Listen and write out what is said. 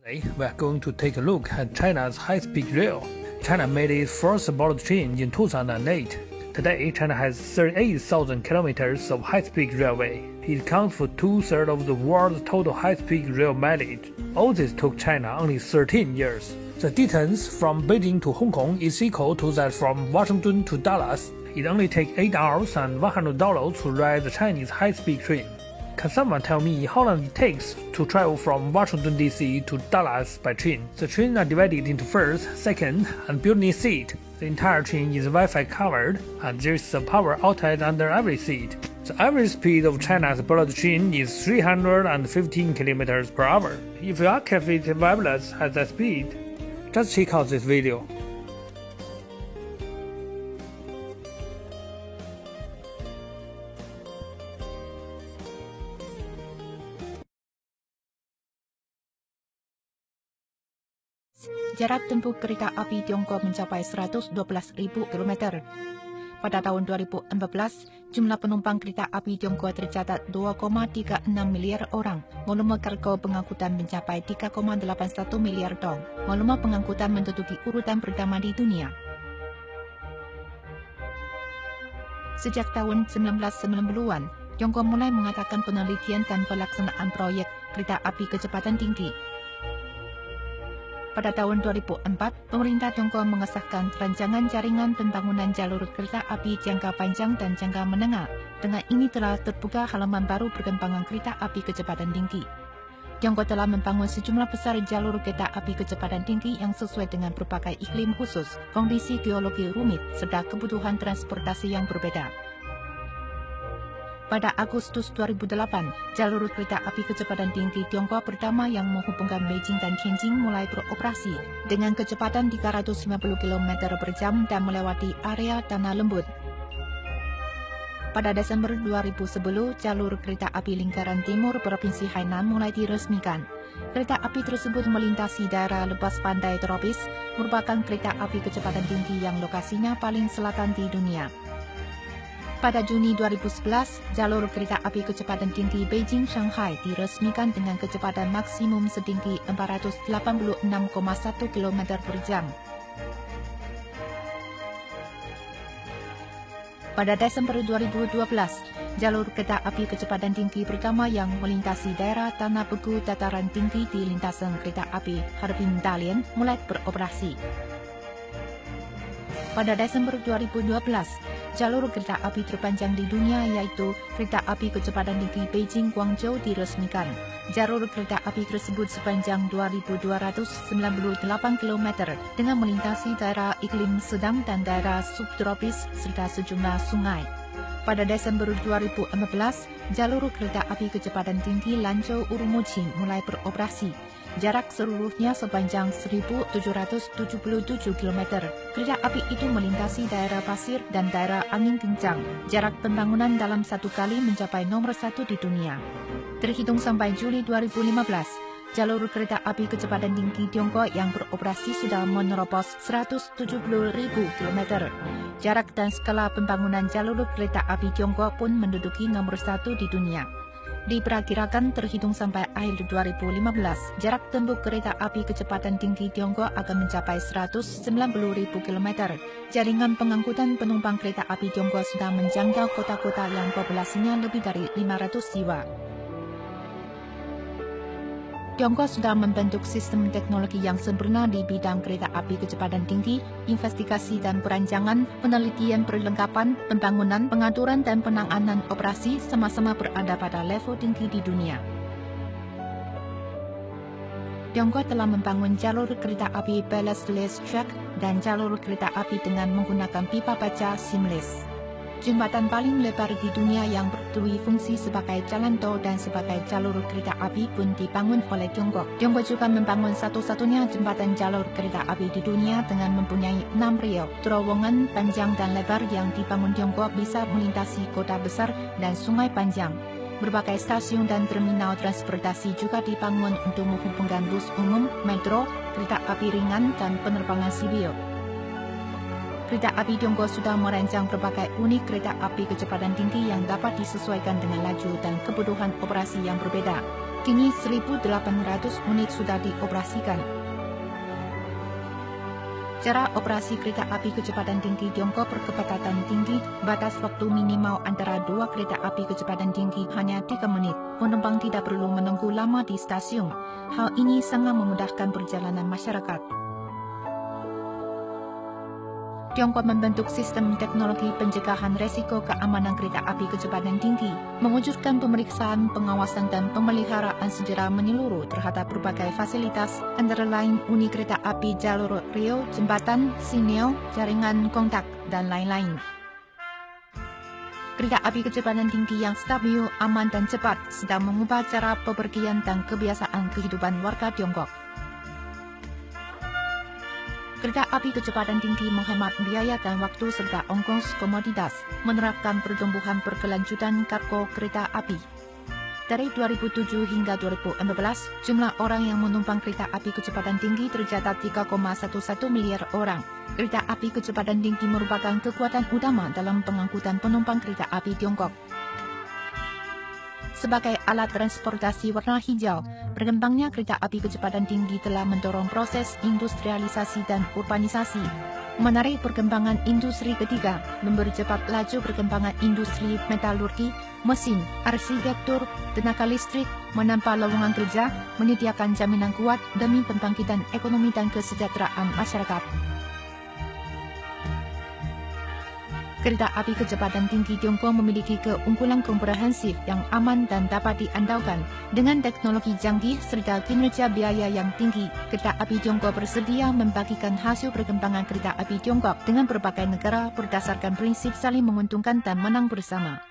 Today, we are going to take a look at China's high-speed rail. China made its first bullet train in 2008. Today, China has 38,000 kilometers of high-speed railway. It accounts for two-thirds of the world's total high-speed rail mileage. All this took China only 13 years. The distance from Beijing to Hong Kong is equal to that from Washington to Dallas. It only takes 8 hours and $100 to ride the Chinese high-speed train. Can someone tell me how long it takes to travel from Washington DC to Dallas by train? The trains are divided into first, second, and business seat. The entire train is Wi-Fi covered, and there is a power outlet under every seat. The average speed of China's bullet train is 315 km per hour. If your cafe wireless has that speed, just check out this video. Jarak tempuh kereta api Tiongkok mencapai 112.000 km. Pada tahun 2014, jumlah penumpang kereta api Tiongkok tercatat 2,36 miliar orang. Volume kargo pengangkutan mencapai 3,81 miliar ton. Volume pengangkutan menduduki urutan pertama di dunia. Sejak tahun 1990-an, Tiongkok mulai mengadakan penelitian dan pelaksanaan proyek kereta api kecepatan tinggi. Pada tahun 2004, pemerintah Tiongkok mengesahkan rancangan jaringan pembangunan jalur kereta api jangka panjang dan jangka menengah. Dengan ini telah terbuka halaman baru perkembangan kereta api kecepatan tinggi. Tiongkok telah membangun sejumlah besar jalur kereta api kecepatan tinggi yang sesuai dengan berbagai iklim khusus, kondisi geologi rumit, serta kebutuhan transportasi yang berbeda. Pada Agustus 2008, jalur kereta api kecepatan tinggi Tiongkok pertama yang menghubungkan Beijing dan Tianjin mulai beroperasi dengan kecepatan 350 km per jam dan melewati area tanah lembut. Pada Desember 2010, jalur kereta api lingkaran timur Provinsi Hainan mulai diresmikan. Kereta api tersebut melintasi daerah lepas pantai tropis, merupakan kereta api kecepatan tinggi yang lokasinya paling selatan di dunia. Pada Juni 2011, jalur kereta api kecepatan tinggi Beijing-Shanghai diresmikan dengan kecepatan maksimum setinggi 486,1 km per jam. Pada Desember 2012, jalur kereta api kecepatan tinggi pertama yang melintasi daerah Tanah Beku dataran tinggi di lintasan kereta api Harbin Dalian mulai beroperasi. Pada Desember 2012, jalur kereta api terpanjang di dunia yaitu kereta api kecepatan tinggi Beijing-Guangzhou diresmikan. Jalur kereta api tersebut sepanjang 2.298 km dengan melintasi daerah iklim sedang dan daerah subtropis serta sejumlah sungai. Pada Desember 2014, jalur kereta api kecepatan tinggi Lanzhou-Urumqi mulai beroperasi. Jarak seluruhnya sepanjang 1.777 km. Kereta api itu melintasi daerah pasir dan daerah angin kencang. Jarak pembangunan dalam satu kali mencapai nomor 1 di dunia. Terhitung sampai Juli 2015, jalur kereta api kecepatan tinggi Tiongkok yang beroperasi sudah menerobos 170.000 km. Jarak dan skala pembangunan jalur kereta api Tiongkok pun menduduki nomor 1 di dunia. Diperkirakan terhitung sampai akhir 2015, jarak tempuh kereta api kecepatan tinggi Tiongkok akan mencapai 190.000 km. Jaringan pengangkutan penumpang kereta api Tiongkok sudah menjangkau kota-kota yang populasinya lebih dari 500 jiwa. Tiongkok sudah membentuk sistem teknologi yang sempurna di bidang kereta api kecepatan tinggi, investigasi dan perancangan, penelitian perlengkapan, pembangunan, pengaturan dan penanganan operasi sama-sama berada pada level tinggi di dunia. Tiongkok telah membangun jalur kereta api ballastless track dan jalur kereta api dengan menggunakan pipa baja seamless. Jembatan paling lebar di dunia yang berdui fungsi sebagai jalan tol dan sebagai jalur kereta api pun dibangun oleh Tiongkok. Tiongkok juga membangun satu-satunya jembatan jalur kereta api di dunia dengan mempunyai 6 rel. Terowongan panjang dan lebar yang dibangun Tiongkok bisa melintasi kota besar dan sungai panjang. Berbagai stasiun dan terminal transportasi juga dibangun untuk menghubungkan bus umum, metro, kereta api ringan, dan penerbangan sipil. Kereta api Tiongkok sudah merancang berbagai unit kereta api kecepatan tinggi yang dapat disesuaikan dengan laju dan kebutuhan operasi yang berbeda. Kini 1.800 unit sudah dioperasikan. Cara operasi kereta api kecepatan tinggi Tiongkok berkecepatan tinggi, batas waktu minimal antara dua kereta api kecepatan tinggi hanya 3 menit. Penumpang tidak perlu menunggu lama di stasiun. Hal ini sangat memudahkan perjalanan masyarakat. Tiongkok membentuk sistem teknologi pencegahan resiko keamanan kereta api kecepatan tinggi, mewujudkan pemeriksaan, pengawasan dan pemeliharaan secara menyeluruh terhadap berbagai fasilitas, antara lain unit kereta api jalur rel, jembatan, sinyal, jaringan kontak, dan lain-lain. Kereta api kecepatan tinggi yang stabil, aman dan cepat sedang mengubah cara bepergian dan kebiasaan kehidupan warga Tiongkok. Kereta api kecepatan tinggi menghemat biaya dan waktu serta ongkos komoditas, menerapkan pertumbuhan berkelanjutan kargo kereta api. Dari 2007 hingga 2014, jumlah orang yang menumpang kereta api kecepatan tinggi tercatat 3,11 miliar orang. Kereta api kecepatan tinggi merupakan kekuatan utama dalam pengangkutan penumpang kereta api Tiongkok. Sebagai alat transportasi warna hijau, berkembangnya kereta api kecepatan tinggi telah mendorong proses industrialisasi dan urbanisasi, menarik perkembangan industri ketiga, mempercepat laju perkembangan industri metalurgi, mesin, arsitektur, tenaga listrik, menambah lowongan kerja, menyediakan jaminan kuat demi pembangkitan ekonomi dan kesejahteraan masyarakat. Kereta api kecepatan tinggi Tiongkok memiliki keunggulan komprehensif yang aman dan dapat diandalkan. Dengan teknologi canggih serta kinerja biaya yang tinggi, kereta api Tiongkok bersedia membagikan hasil perkembangan kereta api Tiongkok dengan berbagai negara berdasarkan prinsip saling menguntungkan dan menang bersama.